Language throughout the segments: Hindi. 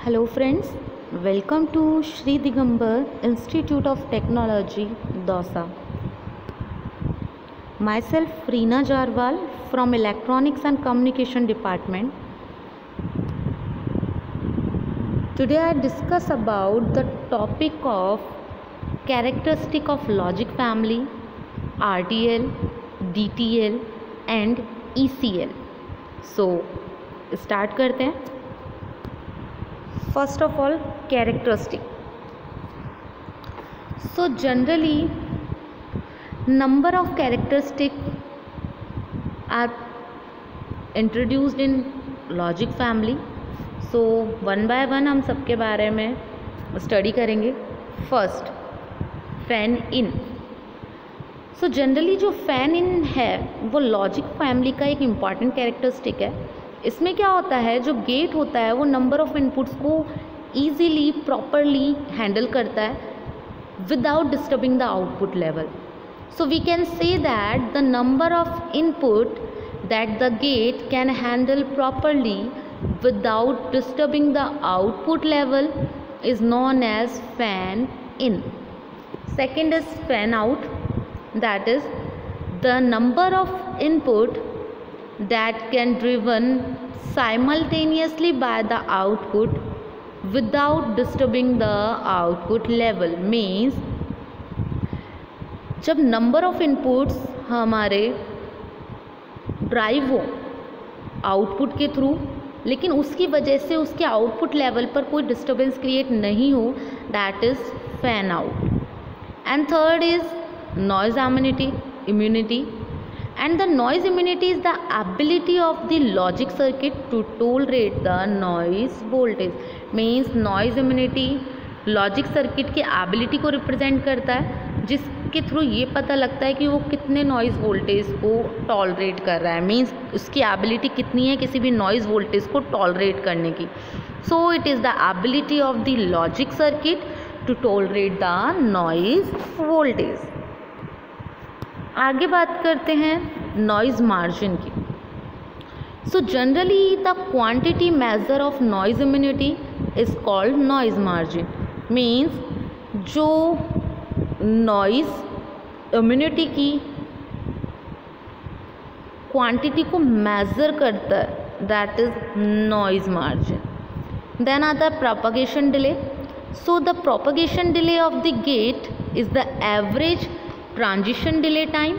Hello friends, welcome to Shri Digambar Institute of Technology, Dausa. Myself Reena Jarwal from Electronics and Communication Department. Today I discuss about the topic of characteristic of logic family, RTL, DTL and ECL. So start करते हैं. First of all, characteristic. So generally number of characteristic are introduced in logic family. So one by one हम सबके बारे में स्टडी करेंगे. First, fan in. So generally जो फैन इन है वो लॉजिक फैमिली का एक इम्पॉर्टेंट कैरेक्टरिस्टिक है. इसमें क्या होता है, जो गेट होता है वो नंबर ऑफ इनपुट्स को ईजीली प्रॉपरली हैंडल करता है without disturbing the output level. So we can say that the number of input that the gate can handle properly without disturbing the output level is known as fan in. Second is fan out, that is the number of input that can driven simultaneously by the output without disturbing the output level. Means जब number of inputs हमारे ड्राइव हो आउटपुट के थ्रू, लेकिन उसकी वजह से उसके आउटपुट लेवल पर कोई डिस्टर्बेंस क्रिएट नहीं हो, that is fan out. And third is noise immunity. And the noise immunity is the ability of the logic circuit to tolerate the noise voltage. Means noise immunity logic circuit की एबिलिटी को रिप्रेजेंट करता है, जिसके थ्रू ये पता लगता है कि वो कितने नॉइज़ वोल्टेज को टॉलरेट कर रहा है. मींस उसकी एबिलिटी कितनी है किसी भी नॉइज़ वोल्टेज को टॉलरेट करने की. So it is the ability of the logic circuit to tolerate the noise voltage. आगे बात करते हैं नॉइज़ मार्जिन की. So generally the quantity measure of noise immunity is called noise margin. Means जो नॉइज़ इम्यूनिटी की क्वांटिटी को मेज़र करता है, that is noise margin. Then आता है propagation delay. So the propagation delay of the gate is the average transition delay time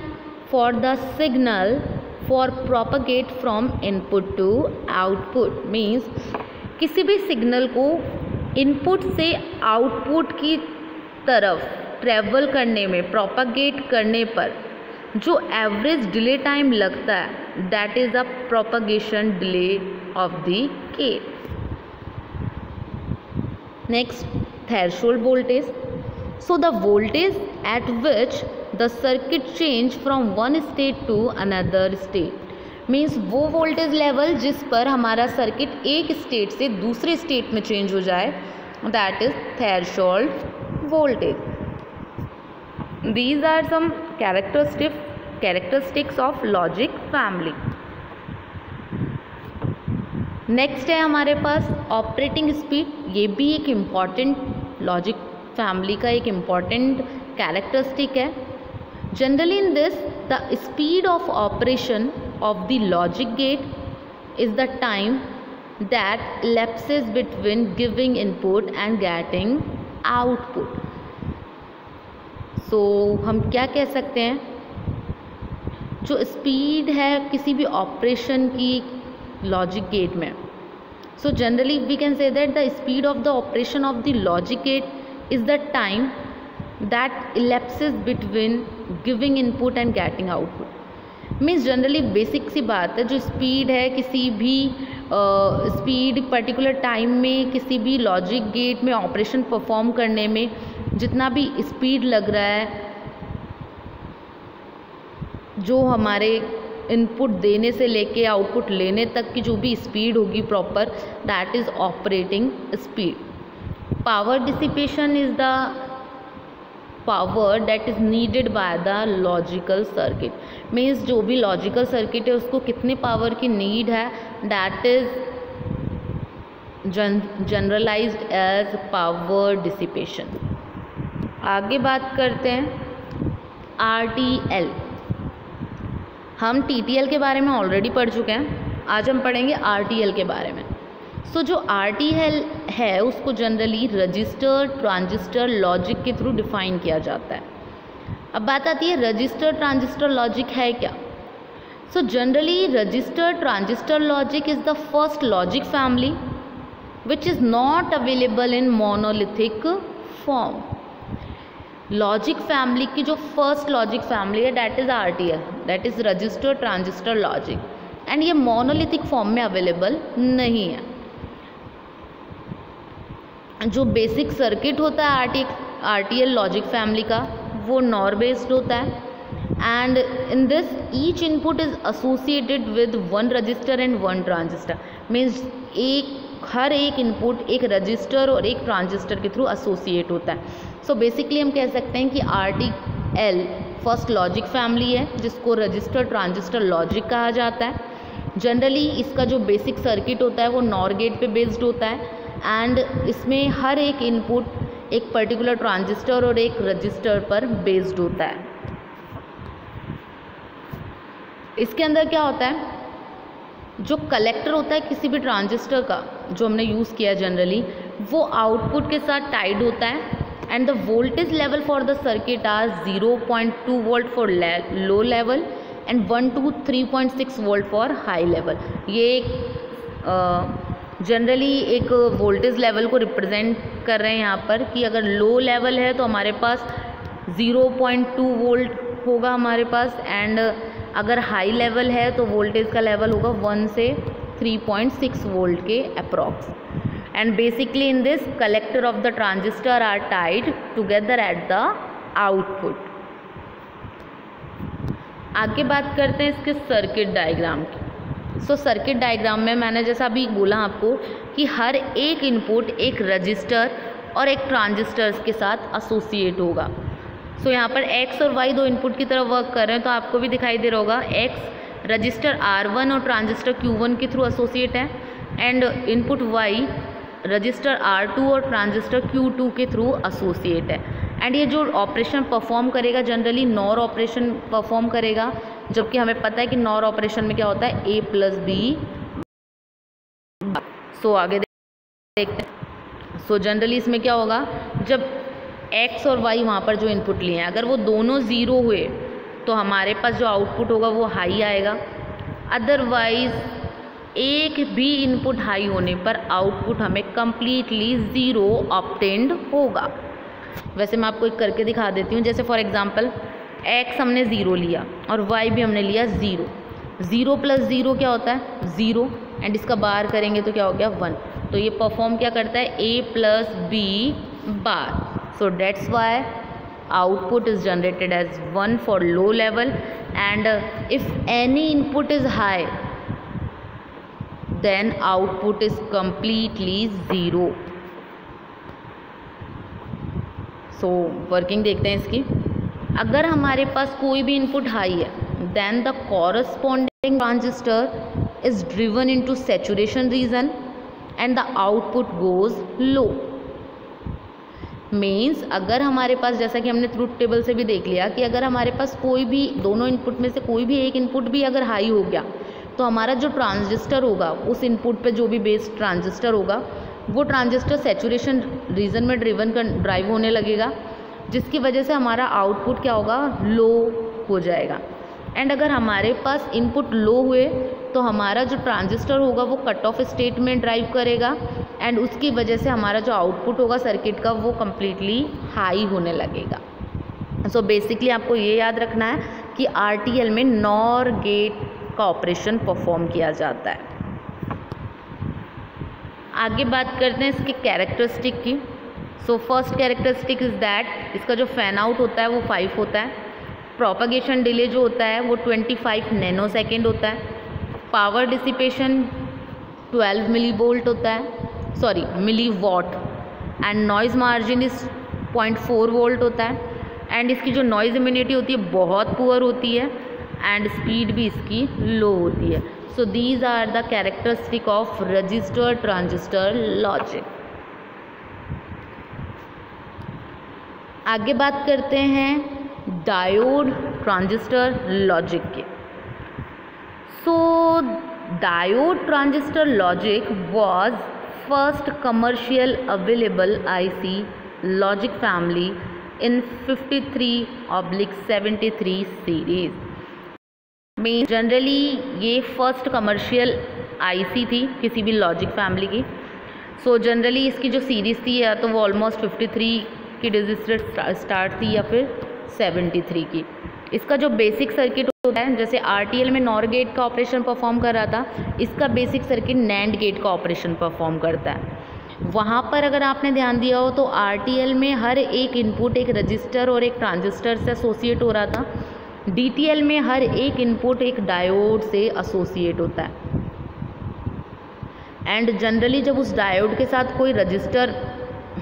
for the signal for propagate from input to output. Means किसी भी सिग्नल को इनपुट से आउटपुट की तरफ ट्रैवल करने में, प्रोपगेट करने पर जो एवरेज डिले टाइम लगता है, that is the propagation delay of the gate. Next, threshold voltage. So the voltage at which the circuit change from one state to another state. Means वो वोल्टेज लेवल जिस पर हमारा सर्किट एक स्टेट से दूसरे स्टेट में चेंज हो जाए, that is threshold voltage. These are some characteristics of logic family. Next है हमारे पास ऑपरेटिंग स्पीड. ये भी एक इम्पॉर्टेंट लॉजिक फैमिली का एक इम्पॉर्टेंट कैरेक्टरिस्टिक है. Generally in this the speed of operation of the logic gate is the time that elapses between giving input and getting output. So हम क्या कह सकते हैं, जो स्पीड है किसी भी ऑपरेशन की लॉजिक गेट में, so generally we can say that the speed of the operation of the logic gate is the time that elapses between giving input and getting output. Means generally basic सी बात है, जो स्पीड है किसी भी स्पीड पर्टिकुलर टाइम में किसी भी लॉजिक गेट में ऑपरेशन परफॉर्म करने में जितना भी स्पीड लग रहा है, जो हमारे इनपुट देने से लेके आउटपुट लेने तक की जो भी स्पीड होगी proper, that is operating speed. Power dissipation is the power that is needed by the logical circuit. Means जो भी लॉजिकल सर्किट है उसको कितने पावर की नीड है, that is generalised as power dissipation. आगे बात करते हैं RTL। हम TTL के बारे में ऑलरेडी पढ़ चुके हैं, आज हम पढ़ेंगे RTL के बारे में। सो जो RTL है उसको जनरली रजिस्टर ट्रांजिस्टर लॉजिक के थ्रू डिफाइन किया जाता है। अब बात आती है रजिस्टर ट्रांजिस्टर लॉजिक है क्या। So generally register transistor logic is the first logic family which is not available in monolithic form. Logic family की जो फर्स्ट लॉजिक फैमिली है that is RTL, that is register transistor logic, and ये मोनोलिथिक फॉर्म में अवेलेबल नहीं है। जो बेसिक सर्किट होता है RTL लॉजिक फैमिली का वो नॉर बेस्ड होता है, and in this each input is associated with one register and one transistor. Means हर एक इनपुट एक रजिस्टर और एक ट्रांजिस्टर के थ्रू एसोसिएट होता है। सो बेसिकली हम कह सकते हैं कि RTL फर्स्ट लॉजिक फैमिली है जिसको रजिस्टर ट्रांजिस्टर लॉजिक कहा जाता है। जनरली इसका जो बेसिक सर्किट होता है वो नॉर गेट पे बेस्ड होता है, एंड इसमें हर एक इनपुट एक पर्टिकुलर ट्रांजिस्टर और एक रजिस्टर पर बेस्ड होता है। इसके अंदर क्या होता है, जो कलेक्टर होता है किसी भी ट्रांजिस्टर का जो हमने यूज़ किया जनरली, वो आउटपुट के साथ टाइड होता है, and the voltage level for the circuit are 0.2 volt for low level and 1 to 3.6 volt for high level. ये जनरली एक वोल्टेज लेवल को रिप्रेजेंट कर रहे हैं यहाँ पर कि अगर लो लेवल है तो हमारे पास 0.2 वोल्ट होगा हमारे पास, एंड अगर हाई लेवल है तो वोल्टेज का लेवल होगा 1 से 3.6 वोल्ट के approx. And basically in this collector of the transistor are tied together at the output. आगे बात करते हैं इसके सर्किट डायग्राम की। सो सर्किट डायग्राम में मैंने जैसा अभी बोला आपको कि हर एक इनपुट एक रजिस्टर और एक ट्रांजिस्टर्स के साथ एसोसिएट होगा। सो यहाँ पर X और Y दो इनपुट की तरफ वर्क कर रहे हैं, तो आपको भी दिखाई दे रहा होगा X रजिस्टर R1 और ट्रांजिस्टर Q1 के थ्रू एसोसिएट है, and input Y register R2 और ट्रांजिस्टर Q2 के थ्रू एसोसिएट है। एंड ये जो ऑपरेशन परफॉर्म करेगा जनरली नॉर ऑपरेशन परफॉर्म करेगा, जबकि हमें पता है कि नॉर ऑपरेशन में क्या होता है A + B। सो आगे देखते हैं। सो जनरली इसमें क्या होगा, जब X और Y वहाँ पर जो इनपुट लिए हैं अगर वो दोनों ज़ीरो हुए तो हमारे पास जो आउटपुट होगा वो हाई आएगा। अदरवाइज एक भी इनपुट हाई होने पर आउटपुट हमें कम्प्लीटली ज़ीरो ऑब्टेन्ड होगा। वैसे मैं आपको एक करके दिखा देती हूँ। जैसे फॉर एग्जांपल X हमने ज़ीरो लिया और Y भी हमने लिया ज़ीरो। 0 + 0 क्या होता है 0, एंड इसका बार करेंगे तो क्या हो गया 1। तो ये परफॉर्म क्या करता है A + B bar. So that's why output is generated as 1 for low level, and if any input is high then output is completely 0. So working देखते हैं इसकी। अगर हमारे पास कोई भी इनपुट हाई है then the corresponding transistor is driven into saturation region and the output goes low. Means अगर हमारे पास, जैसा कि हमने ट्रूथ टेबल से भी देख लिया कि अगर हमारे पास कोई भी दोनों इनपुट में से कोई भी एक इनपुट भी अगर हाई हो गया तो हमारा जो ट्रांजिस्टर होगा उस इनपुट पे जो भी बेस ट्रांजिस्टर होगा वो ट्रांजिस्टर सैचुरेशन रीजन में ड्राइव होने लगेगा, जिसकी वजह से हमारा आउटपुट क्या होगा लो हो जाएगा। एंड अगर हमारे पास इनपुट लो हुए तो हमारा जो ट्रांजिस्टर होगा वो कट ऑफ स्टेट में ड्राइव करेगा, एंड उसकी वजह से हमारा जो आउटपुट होगा सर्किट का वो कम्प्लीटली हाई होने लगेगा। सो बेसिकली आपको ये याद रखना है कि RTL में नॉर गेट का ऑपरेशन परफॉर्म किया जाता है। आगे बात करते हैं इसके कैरेक्टरिस्टिक की। So first characteristic is that इसका जो फैन आउट होता है वो 5 होता है। प्रोपगेशन डिले जो होता है वो 25 नैनोसेकेंड होता है। पावर डिसिपेशन 12 मिलीवोल्ट होता है, sorry milliwatt, and noise margin is 0.4 volt होता है। एंड इसकी जो नॉइज़ इम्यूनिटी होती है बहुत पुअर होती है, एंड स्पीड भी इसकी लो होती है। So these are the characteristic of register transistor logic. आगे बात करते हैं डायोड ट्रांजिस्टर लॉजिक के. So diode transistor logic was first commercial available IC logic family in 53/73 series. में जनरली ये फर्स्ट कमर्शियल IC थी किसी भी लॉजिक फैमिली की. सो जनरली इसकी जो सीरीज़ थी या तो वो ऑलमोस्ट 53 की डिजिट से स्टार्ट थी या फिर 73 की. इसका जो बेसिक सर्किट होता है, जैसे RTL में नॉर गेट का ऑपरेशन परफॉर्म कर रहा था, इसका बेसिक सर्किट नैंड गेट का ऑपरेशन परफॉर्म करता है. वहाँ पर अगर आपने ध्यान दिया हो तो RTL में हर एक इनपुट एक रजिस्टर और एक ट्रांजिस्टर से एसोसिएट हो रहा था. DTL में हर एक इनपुट एक डायोड से एसोसिएट होता है. एंड जनरली जब उस डायोड के साथ कोई रजिस्टर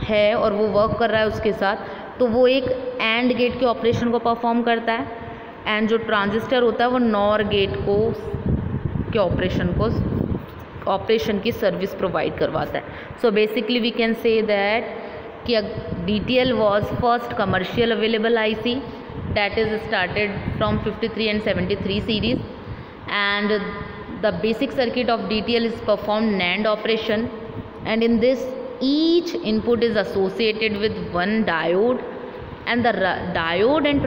है और वो वर्क कर रहा है उसके साथ, तो वो एक एंड गेट के ऑपरेशन को परफॉर्म करता है. एंड जो ट्रांजिस्टर होता है वो नॉर गेट के ऑपरेशन की सर्विस प्रोवाइड करवाता है. So basically we can say that कि DTL was first commercial available IC that is started from 53 and 73 series, and the basic circuit of DTL is performed NAND operation, and in this each input is associated with one diode, and the diode and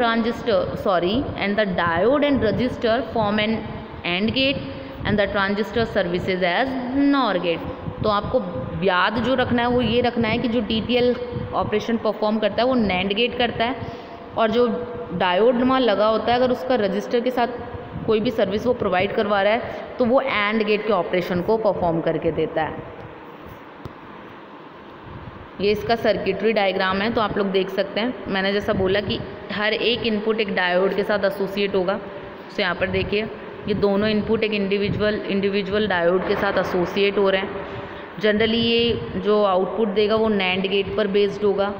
register form an AND gate, and the transistor services as NOR gate. तो आपको याद जो रखना है वो ये रखना है कि जो DTL ऑपरेशन परफॉर्म करता है वो NAND गेट करता है, और जो डायोड वहाँ लगा होता है अगर उसका रजिस्टर के साथ कोई भी सर्विस वो प्रोवाइड करवा रहा है तो वो एंड गेट के ऑपरेशन को परफॉर्म करके देता है. ये इसका सर्किटरी डायग्राम है, तो आप लोग देख सकते हैं. मैंने जैसा बोला कि हर एक इनपुट एक डायोड के साथ एसोसिएट होगा. तो यहाँ पर देखिए ये दोनों इनपुट एक इंडिविजुअल डायोड के साथ एसोसिएट हो रहे हैं. जनरली ये जो आउटपुट देगा वो नैंड गेट पर बेस्ड होगा.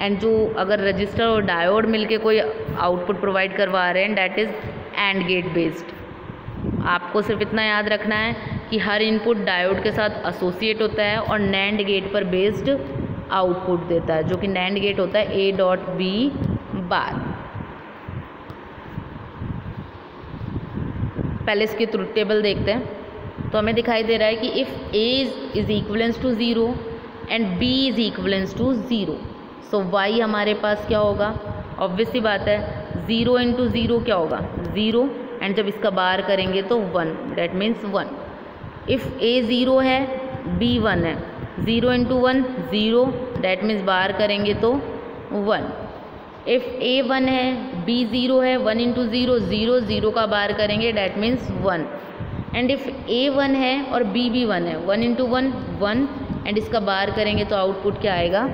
एंड जो अगर रजिस्टर और डायोड मिलके कोई आउटपुट प्रोवाइड करवा रहे हैं that is AND gate based. आपको सिर्फ इतना याद रखना है कि हर इनपुट डायोड के साथ एसोसिएट होता है और नैंड गेट पर बेस्ड आउटपुट देता है, जो कि नैंड गेट होता है A.B बार. पहले इसकी ट्रुथ टेबल देखते हैं. तो हमें दिखाई दे रहा है कि if A is equivalence to 0 and B is equivalence to 0, so y हमारे पास क्या होगा, ऑब्वियस सी बात है 0 इंटू 0 क्या होगा 0, एंड जब इसका बार करेंगे तो 1, डैट मीन्स 1. इफ़ A 0 है B 1 है, 0 इंटू 1 0, डैट मीन्स बार करेंगे तो 1. इफ़ A 1 है B 0 है, 1 इंटू 0 0, 0 का बार करेंगे that means 1. And if A 1 है और B भी 1 है, 1 इंटू 1 1, एंड इसका बार करेंगे तो आउटपुट क्या आएगा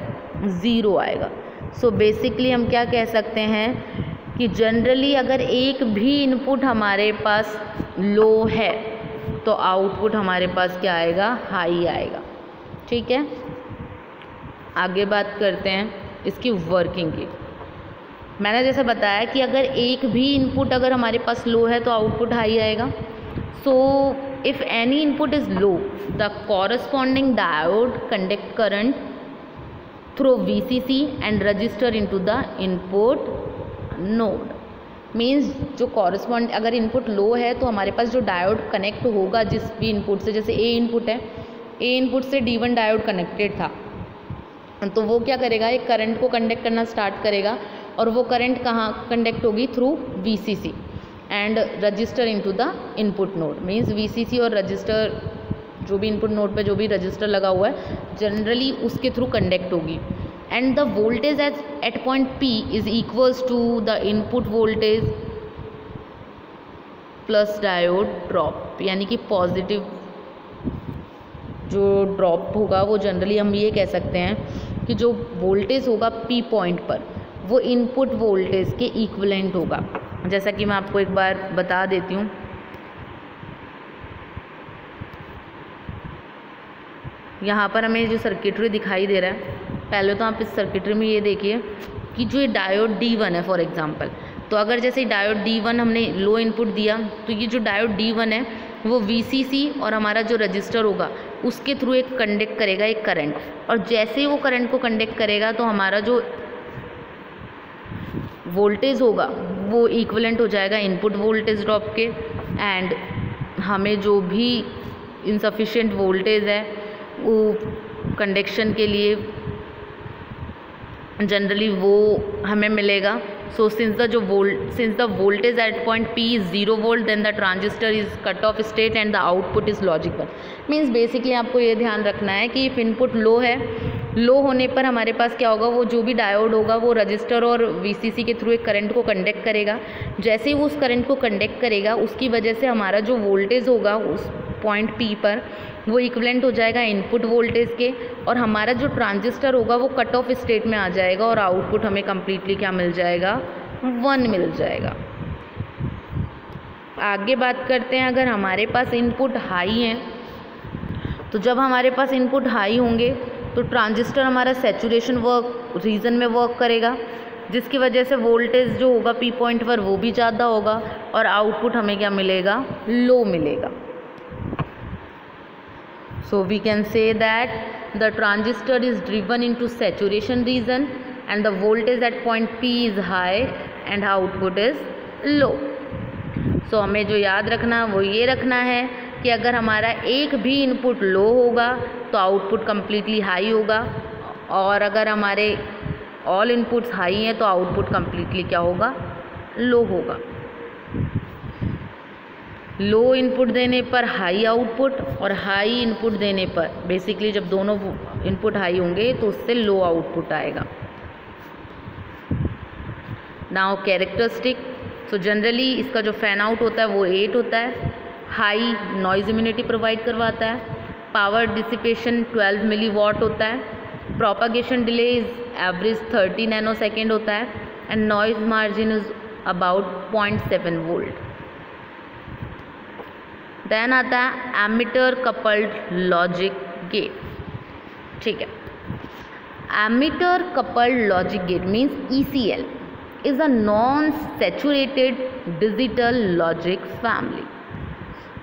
0 आएगा. सो बेसिकली हम क्या कह सकते हैं कि जनरली अगर एक भी इनपुट हमारे पास लो है तो आउटपुट हमारे पास क्या आएगा, हाई आएगा. ठीक है, आगे बात करते हैं इसकी वर्किंग की. मैंने जैसे बताया कि अगर एक भी इनपुट अगर हमारे पास लो है तो आउटपुट हाई आएगा. So if any input is low, the corresponding diode conduct current through VCC and register into the input node. Means जो कॉरस्पॉन्ड अगर इनपुट लो है तो हमारे पास जो डायोड कनेक्ट होगा जिस भी इनपुट से, जैसे A इनपुट है, A इनपुट से D1 डायोड कनेक्टेड था, तो वो क्या करेगा, एक करंट को कंडक्ट करना स्टार्ट करेगा, और वो करंट कहाँ कंडक्ट होगी, through VCC and register into the input node. Means VCC और रजिस्टर जो भी इनपुट नोड पे जो भी रजिस्टर लगा हुआ है जनरली उसके थ्रू कंडक्ट होगी. And the voltage at point P is equals to the input voltage plus diode drop. यानी कि पॉजिटिव जो ड्रॉप होगा वो जनरली हम ये कह सकते हैं कि जो वोल्टेज होगा P पॉइंट पर वो इनपुट वोल्टेज के इक्विवेलेंट होगा. जैसा कि मैं आपको एक बार बता देती हूँ. यहाँ पर हमें जो सर्किटरी दिखाई दे रहा है, पहले तो आप इस सर्किटरी में ये देखिए कि जो ये डायोड D1 है फॉर एग्जांपल, तो अगर जैसे डायोड D1 हमने लो इनपुट दिया तो ये जो डायोड D1 है वो VCC और हमारा जो रजिस्टर होगा उसके थ्रू एक कंडक्ट करेगा एक करंट, और जैसे ही वो करंट को कंडक्ट करेगा तो हमारा जो वोल्टेज होगा वो इक्विवेलेंट हो जाएगा इनपुट वोल्टेज ड्रॉप के, एंड हमें जो भी इनसफिशिएंट वोल्टेज है वो कंडक्शन के लिए जनरली वो हमें मिलेगा. So since the voltage at point P is 0 volt, then the transistor is cut off state and the output is logic 1. Means basically आपको ये ध्यान रखना है कि इफ इनपुट लो है, लो होने पर हमारे पास क्या होगा, वो जो भी डायोड होगा वो रजिस्टर और VCC के थ्रू एक करंट को कंडक्ट करेगा. जैसे ही वो उस करंट को कंडक्ट करेगा उसकी वजह से हमारा जो वोल्टेज होगा उस पॉइंट P पर वो इक्विवेलेंट हो जाएगा इनपुट वोल्टेज के, और हमारा जो ट्रांजिस्टर होगा वो कट ऑफ स्टेट में आ जाएगा और आउटपुट हमें कम्प्लीटली क्या मिल जाएगा, 1 मिल जाएगा. आगे बात करते हैं, अगर हमारे पास इनपुट हाई है तो जब हमारे पास इनपुट हाई होंगे तो ट्रांजिस्टर हमारा सैचुरेशन रीजन में वर्क करेगा, जिसकी वजह से वोल्टेज जो होगा P पॉइंट पर वो भी ज़्यादा होगा और आउटपुट हमें क्या मिलेगा, लो मिलेगा. So we can say that the transistor is driven into saturation region and the voltage at point P is high and output is low. So हमें जो याद रखना वो ये रखना है कि अगर हमारा एक भी इनपुट लो होगा तो आउटपुट कम्प्लीटली हाई होगा, और अगर हमारे ऑल इनपुट्स हाई हैं तो आउटपुट कम्प्लीटली क्या होगा, लो होगा. लो इनपुट देने पर हाई आउटपुट और हाई इनपुट देने पर बेसिकली जब दोनों इनपुट हाई होंगे तो उससे लो आउटपुट आएगा. Now characteristic. सो जनरली इसका जो फैन आउट होता है वो 8 होता है. हाई नॉइज इम्यूनिटी प्रोवाइड करवाता है. पावर डिसिपेशन 12 मिलीवॉट होता है. Propagation delay is average 30 nanosecond होता है, and noise margin is about 0.7 volt. Then आता है एमीटर कपल्ड लॉजिक गेट. ठीक है, emitter coupled logic gate means ECL is a non-saturated digital logic family.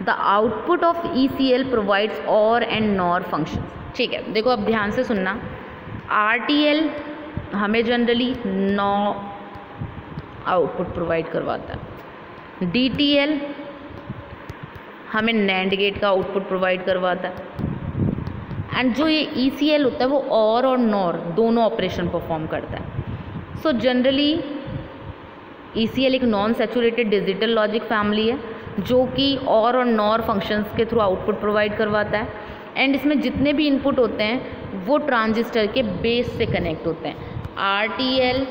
The output of ECL provides OR and NOR functions. ठीक है, देखो अब ध्यान से सुनना. RTL हमें जनरली NOR आउटपुट प्रोवाइड करवाता है. DTL हमें NAND गेट का आउटपुट प्रोवाइड करवाता है. एंड जो ये ECL होता है वो OR और NOR दोनों ऑपरेशन परफॉर्म करता है. सो जनरली ECL एक non saturated digital logic family है जो कि OR और NOR फंक्शंस के थ्रू आउटपुट प्रोवाइड करवाता है. एंड इसमें जितने भी इनपुट होते हैं वो ट्रांजिस्टर के बेस से कनेक्ट होते हैं. RTL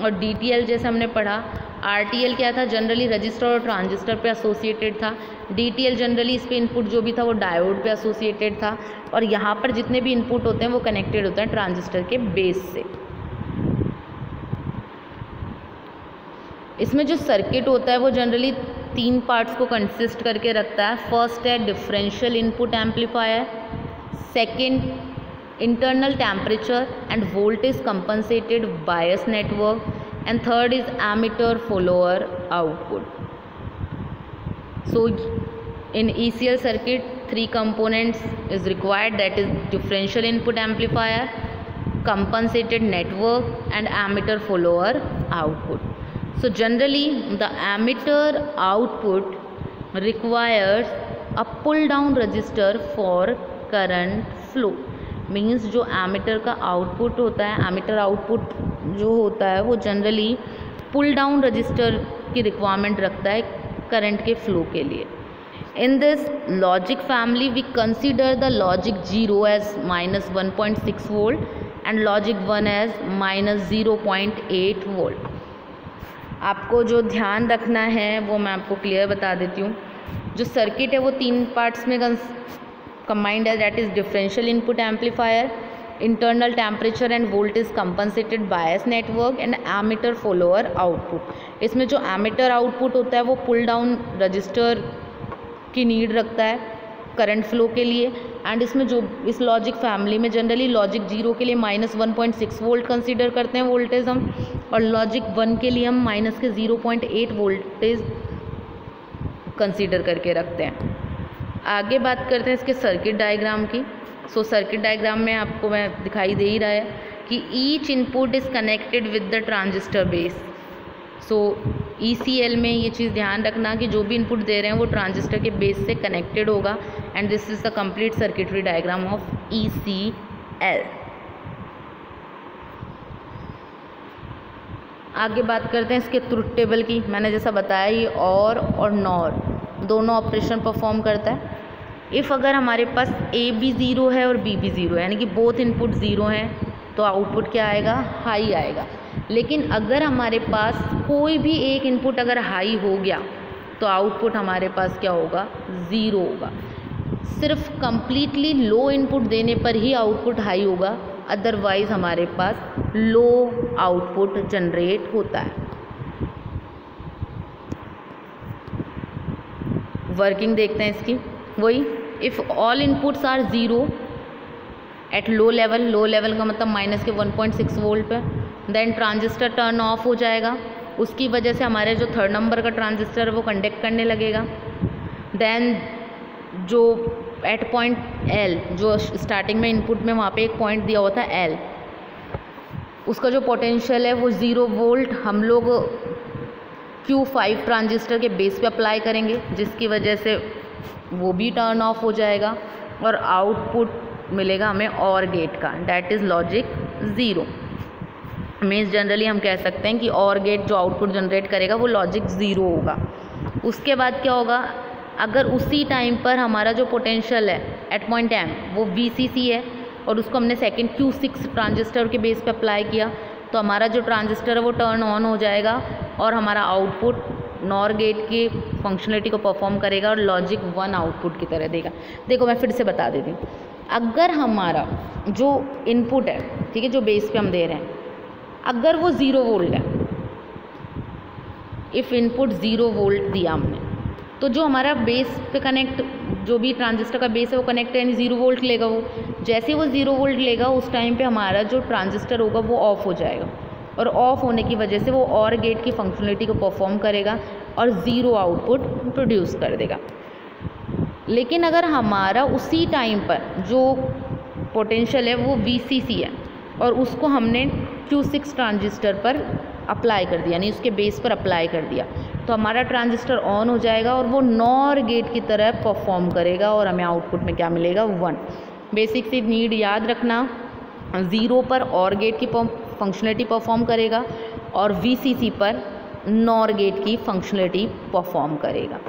और DTL जैसे हमने पढ़ा, RTL क्या था, जनरली रजिस्टर और ट्रांजिस्टर पे एसोसिएटेड था. DTL जनरली इस पे इनपुट जो भी था वो डायोड पे एसोसिएटेड था, और यहाँ पर जितने भी इनपुट होते हैं वो कनेक्टेड होते हैं ट्रांजिस्टर के बेस से. इसमें जो सर्किट होता है वो जनरली 3 पार्ट्स को कंसिस्ट करके रखता है. फर्स्ट है differential input amplifier, second internal temperature end voltage compensated bias network, and third is emitter follower output. So in ECL circuit 3 components is required, that is differential input amplifier, compensated network and emitter follower output. So generally the emitter output requires a pull down resistor for current flow. Means जो एमीटर का आउटपुट होता है, एमीटर आउटपुट जो होता है वो जनरली पुल डाउन रजिस्टर की रिक्वायरमेंट रखता है करंट के फ्लो के लिए. In this logic family we consider the logic 0 as -1.6 volt and logic 1 as -0.8 volt. आपको जो ध्यान रखना है वो मैं आपको क्लियर बता देती हूँ. जो सर्किट है वो 3 पार्ट्स में combined as, that is differential input amplifier, internal temperature and voltage compensated bias network and emitter follower output. इसमें जो emitter output होता है वो पुल डाउन रजिस्टर की नीड रखता है करंट फ्लो के लिए. एंड इसमें जो इस लॉजिक फैमिली में जनरली लॉजिक 0 के लिए -1.6 वोल्ट कंसीडर करते हैं वोल्टेज हम, और लॉजिक 1 के लिए हम -0.8 वोल्टेज कंसीडर करके रखते हैं. आगे बात करते हैं इसके सर्किट डायग्राम की। सो सर्किट डायग्राम में आपको मैं दिखाई दे ही रहा है कि each input is connected with the transistor base. So ECL में ये चीज़ ध्यान रखना कि जो भी इनपुट दे रहे हैं वो ट्रांजिस्टर के बेस से कनेक्टेड होगा, and this is the complete circuitry diagram of ECL। आगे बात करते हैं इसके ट्रुथ टेबल की। मैंने जैसा बताया ये और नॉर दोनों ऑपरेशन परफॉर्म करता है। इफ़ अगर हमारे पास A भी ज़ीरो है और B भी ज़ीरो है, यानी कि बोथ इनपुट ज़ीरो हैं, तो आउटपुट क्या आएगा? हाई आएगा। लेकिन अगर हमारे पास कोई भी एक इनपुट अगर हाई हो गया तो आउटपुट हमारे पास क्या होगा? ज़ीरो होगा। सिर्फ कंप्लीटली लो इनपुट देने पर ही आउटपुट हाई होगा, अदरवाइज़ हमारे पास लो आउटपुट जनरेट होता है। वर्किंग देखते हैं इसकी। वही, if all inputs are zero at low level का मतलब माइनस के 1.6 वोल्ट पे, देन ट्रांजिस्टर टर्न ऑफ हो जाएगा। उसकी वजह से हमारे जो थर्ड नंबर का ट्रांजिस्टर है वो कंडक्ट करने लगेगा। देन जो एट पॉइंट L, जो स्टार्टिंग में इनपुट में वहाँ पे एक पॉइंट दिया हुआ था L, उसका जो पोटेंशियल है वो 0 वोल्ट हम लोग Q5 ट्रांजिस्टर के बेस पे अप्लाई करेंगे, जिसकी वजह से वो भी टर्न ऑफ हो जाएगा और आउटपुट मिलेगा हमें और गेट का, that is logic 0। Means generally हम कह सकते हैं कि और गेट जो आउटपुट जनरेट करेगा वो लॉजिक 0 होगा। उसके बाद क्या होगा? अगर उसी टाइम पर हमारा जो पोटेंशियल है एट पॉइंट M वो VCC है और उसको हमने सेकेंड Q6 ट्रांजिस्टर के बेस पे अप्लाई किया, तो हमारा जो ट्रांजिस्टर है वो टर्न ऑन हो जाएगा और हमारा आउटपुट नॉर गेट की फंक्शनलिटी को परफॉर्म करेगा और लॉजिक 1 आउटपुट की तरह देगा। देखो मैं फिर से बता देती हूँ। अगर हमारा जो इनपुट है, ठीक है, जो बेस पे हम दे रहे हैं, अगर वो 0 वोल्ट है, इफ़ इनपुट 0 वोल्ट दिया हमने, तो जो हमारा बेस पे कनेक्ट, जो भी ट्रांजिस्टर का बेस है वो कनेक्ट है, यानी 0 वोल्ट लेगा। वो जैसे वो 0 वोल्ट लेगा उस टाइम पे हमारा जो ट्रांजिस्टर होगा वो ऑफ हो जाएगा, और ऑफ होने की वजह से वो और गेट की फंक्शनलिटी को परफॉर्म करेगा और 0 आउटपुट प्रोड्यूस कर देगा। लेकिन अगर हमारा उसी टाइम पर जो पोटेंशियल है वो VCC है और उसको हमने Q6 ट्रांजिस्टर पर अप्लाई कर दिया, यानी उसके बेस पर अप्लाई कर दिया, तो हमारा ट्रांजिस्टर ऑन हो जाएगा और वो नॉर गेट की तरह परफॉर्म करेगा और हमें आउटपुट में क्या मिलेगा? 1। बेसिक सी नीड याद रखना, 0 पर और गेट की फंक्शनलिटी परफॉर्म करेगा और VCC पर नॉर गेट की फंक्शनलिटी परफॉर्म करेगा।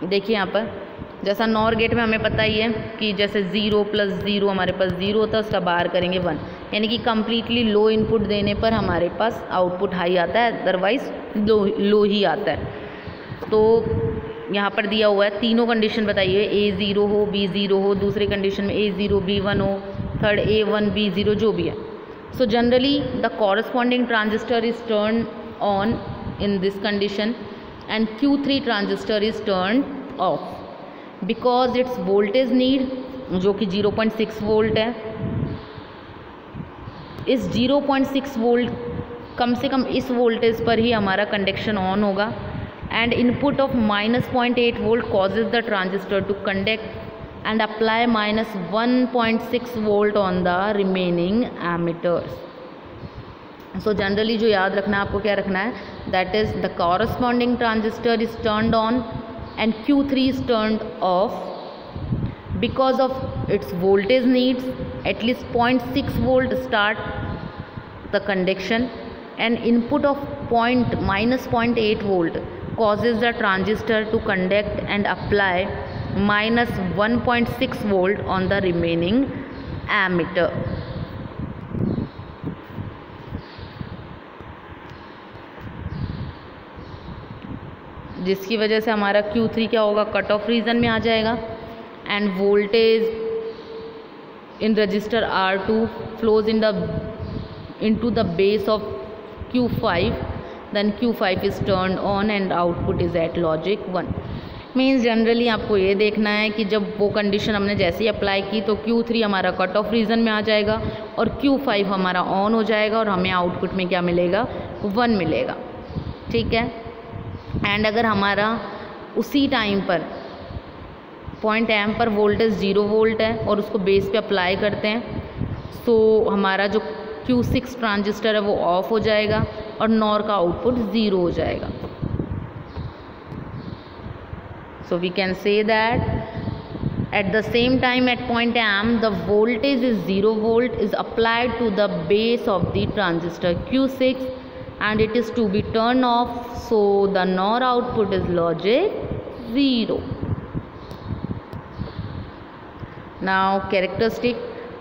देखिए यहाँ पर जैसा नॉर गेट में हमें पता ही है कि जैसे 0 + 0 हमारे पास 0 होता है, उसका बाहर करेंगे 1, यानी कि कम्प्लीटली लो इनपुट देने पर हमारे पास आउटपुट हाई आता है, अदरवाइज लो ही आता है। तो यहाँ पर दिया हुआ है, तीनों कंडीशन बताइए, A 0 हो, B 0 हो, दूसरी कंडीशन में A 0 B 1 हो, थर्ड A 1 B 0 जो भी है। सो generally the corresponding transistor is turn on in this condition and Q3 transistor is turned off because its voltage need जो कि 0.6 वोल्ट है, इस 0.6 वोल्ट कम से कम इस वोल्टेज पर ही हमारा कंडक्शन ऑन होगा, and input of -0.8 volt causes the transistor to conduct and apply -1.6 volt on the remaining emitters. So generally जो याद रखना है आपको, क्या रखना है, that is the corresponding transistor is turned on and Q3 is turned off because of its voltage needs at least 0.6 volt start the conduction, and input of -0.8 volt causes the transistor to conduct and apply -1.6 volt on the remaining ammeter. जिसकी वजह से हमारा Q3 क्या होगा? कट ऑफ रीजन में आ जाएगा, and voltage in resistor R2 flows into the base of Q5, then Q5 is turned on and output is at logic 1। Means generally आपको ये देखना है कि जब वो कंडीशन हमने जैसे ही अप्लाई की तो Q3 हमारा कट ऑफ रीजन में आ जाएगा और Q5 हमारा ऑन हो जाएगा और हमें आउटपुट में क्या मिलेगा? 1 मिलेगा, ठीक है। एंड अगर हमारा उसी टाइम पर पॉइंट एम पर वोल्टेज 0 वोल्ट है और उसको बेस पे अप्लाई करते हैं, सो हमारा जो Q6 ट्रांजिस्टर है वो ऑफ हो जाएगा और नॉर का आउटपुट 0 हो जाएगा। So we can say that at the same time at point M the voltage is 0 volt is applied to the base of the transistor Q6 and it is to be turned off, so the NOR output is logic 0. Now characteristic,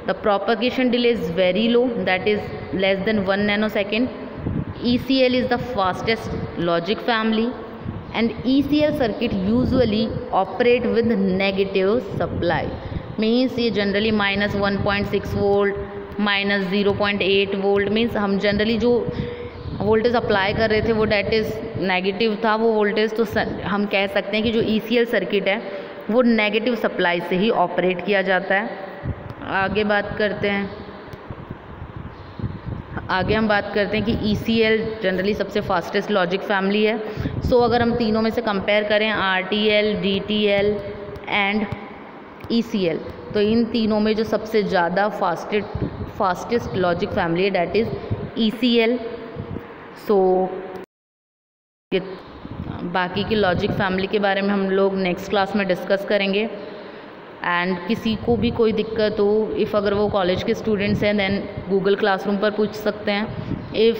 the propagation delay is very low, that is less than 1 nanosecond. ECL is the fastest logic family and ECL circuit usually operate with negative supply, means ये generally -1.6 volt, -0.8 volt, means हम generally जो वोल्टेज अप्लाई कर रहे थे वो डेट इज़ नेगेटिव था वो वोल्टेज, तो हम कह सकते हैं कि जो ECL सर्किट है वो नेगेटिव सप्लाई से ही ऑपरेट किया जाता है। आगे हम बात करते हैं कि ECL जनरली सबसे फास्टेस्ट लॉजिक फैमिली है। सो अगर हम तीनों में से कंपेयर करें RTL, DTL एंड ECL, तो इन तीनों में जो सबसे ज़्यादा फास्टेस्ट लॉजिक फैमिली है डैट इज़ ECL। सो बाकी की लॉजिक फैमिली के बारे में हम लोग नेक्स्ट क्लास में डिस्कस करेंगे। एंड किसी को भी कोई दिक्कत हो, इफ़ अगर वो कॉलेज के स्टूडेंट्स हैं देन गूगल क्लासरूम पर पूछ सकते हैं। इफ़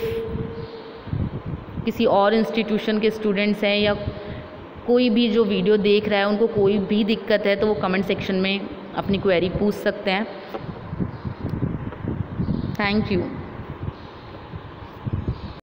किसी और इंस्टीट्यूशन के स्टूडेंट्स हैं या कोई भी जो वीडियो देख रहा है उनको कोई भी दिक्कत है तो वो कमेंट सेक्शन में अपनी क्वेरी पूछ सकते हैं। Thank you.